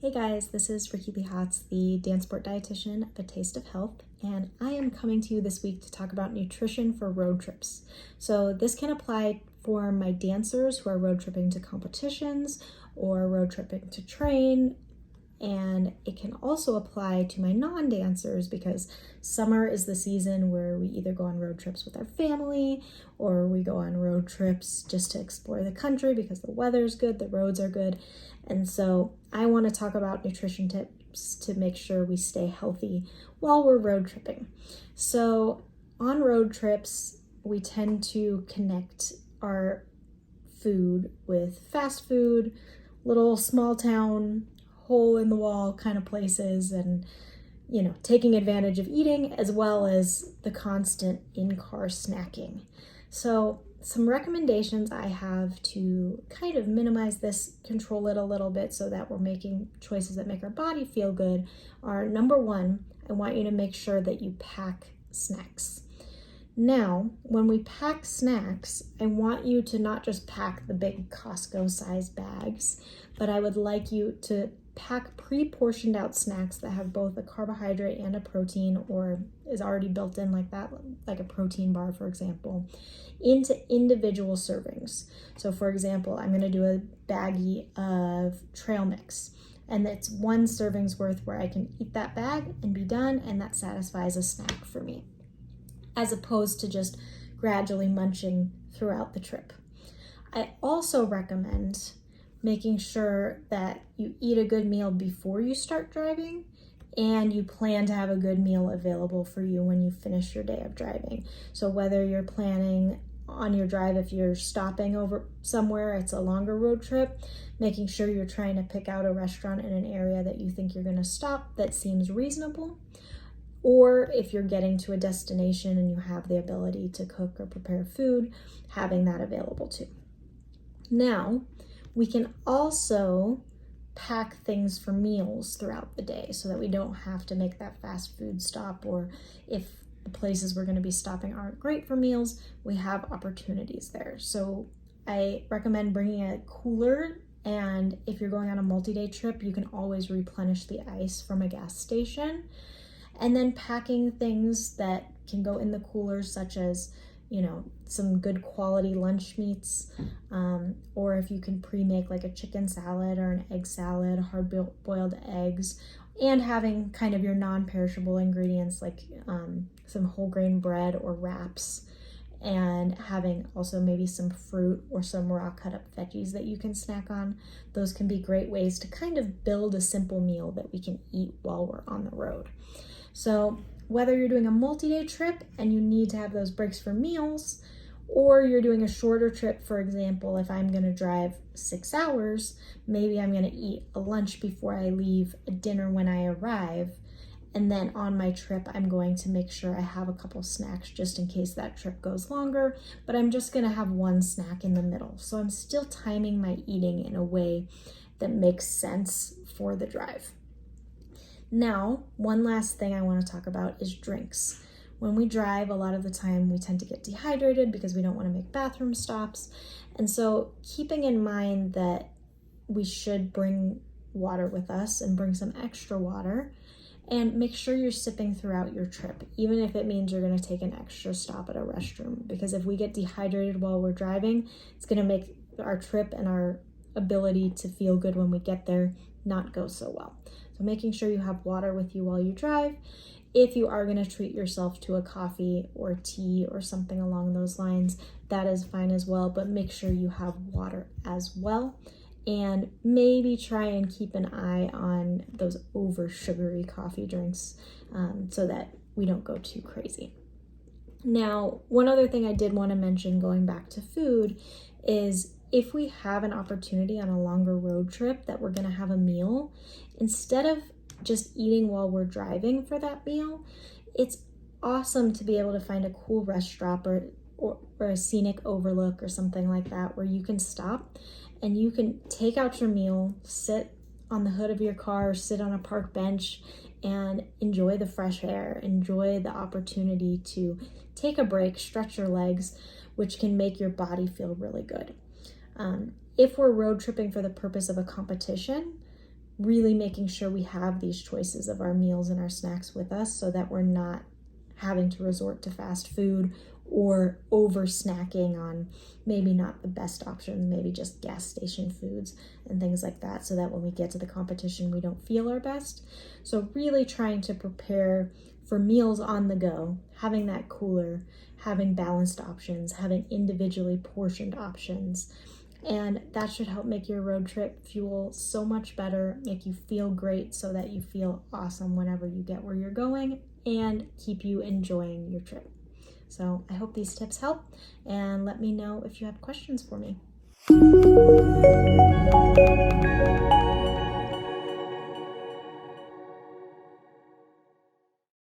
Hey guys, this is Ricci-Lee Hotz, the Dancesport Dietitian of A Taste of Health, and I am coming to you this week to talk about nutrition for road trips. So this can apply for my dancers who are road tripping to competitions or road tripping to train, and it can also apply to my non-dancers because summer is the season where we either go on road trips with our family or we go on road trips just to explore the country because the weather's good, the roads are good. And so I want to talk about nutrition tips to make sure we stay healthy while we're road tripping. So on road trips, we tend to connect our food with fast food, little small town, hole in the wall kind of places, and taking advantage of eating as well as the constant in-car snacking. So some recommendations I have to kind of minimize this, control it a little bit so that we're making choices that make our body feel good are: number one, I want you to make sure that you pack snacks. Now, when we pack snacks, I want you to not just pack the big Costco size bags, but I would like you to pack pre-portioned out snacks that have both a carbohydrate and a protein, or is already built in like that, like a protein bar, for example, into individual servings. So for example, I'm going to do a baggie of trail mix, and it's one serving's worth where I can eat that bag and be done, and that satisfies a snack for me, as opposed to just gradually munching throughout the trip. I also recommend making sure that you eat a good meal before you start driving, and you plan to have a good meal available for you when you finish your day of driving. So whether you're planning on your drive, if you're stopping over somewhere, it's a longer road trip, making sure you're trying to pick out a restaurant in an area that you think you're going to stop that seems reasonable. Or if you're getting to a destination and you have the ability to cook or prepare food, having that available too. Now, we can also pack things for meals throughout the day so that we don't have to make that fast food stop, or if the places we're going to be stopping aren't great for meals, we have opportunities there. So I recommend bringing a cooler, and if you're going on a multi-day trip, you can always replenish the ice from a gas station. And then packing things that can go in the cooler, such as some good quality lunch meats, or if you can pre-make like a chicken salad or an egg salad, hard-boiled eggs, and having kind of your non-perishable ingredients like some whole grain bread or wraps, and having also maybe some fruit or some raw cut up veggies that you can snack on. Those can be great ways to kind of build a simple meal that we can eat while we're on the road. So whether you're doing a multi-day trip and you need to have those breaks for meals, or you're doing a shorter trip, for example, if I'm going to drive 6 hours, maybe I'm going to eat a lunch before I leave, a dinner when I arrive, and then on my trip, I'm going to make sure I have a couple snacks just in case that trip goes longer, but I'm just going to have one snack in the middle. So I'm still timing my eating in a way that makes sense for the drive. Now, one last thing I want to talk about is drinks. When we drive, a lot of the time we tend to get dehydrated because we don't want to make bathroom stops. And so keeping in mind that we should bring water with us and bring some extra water, and make sure you're sipping throughout your trip, even if it means you're going to take an extra stop at a restroom. Because if we get dehydrated while we're driving, it's going to make our trip and our ability to feel good when we get there not go so well. So making sure you have water with you while you drive. If you are going to treat yourself to a coffee or tea or something along those lines, that is fine as well, but make sure you have water as well. And maybe try and keep an eye on those over sugary coffee drinks so that we don't go too crazy. Now, one other thing I did want to mention going back to food is if we have an opportunity on a longer road trip that we're going to have a meal, instead of just eating while we're driving for that meal, it's awesome to be able to find a cool rest stop or a scenic overlook or something like that where you can stop and you can take out your meal, sit on the hood of your car, sit on a park bench, and enjoy the fresh air, enjoy the opportunity to take a break, stretch your legs, which can make your body feel really good. If we're road tripping for the purpose of a competition, really making sure we have these choices of our meals and our snacks with us so that we're not having to resort to fast food or over snacking on maybe not the best options, maybe just gas station foods and things like that, so that when we get to the competition, we don't feel our best. So really trying to prepare for meals on the go, having that cooler, having balanced options, having individually portioned options. And that should help make your road trip fuel so much better, make you feel great so that you feel awesome whenever you get where you're going, and keep you enjoying your trip. So I hope these tips help, and let me know if you have questions for me.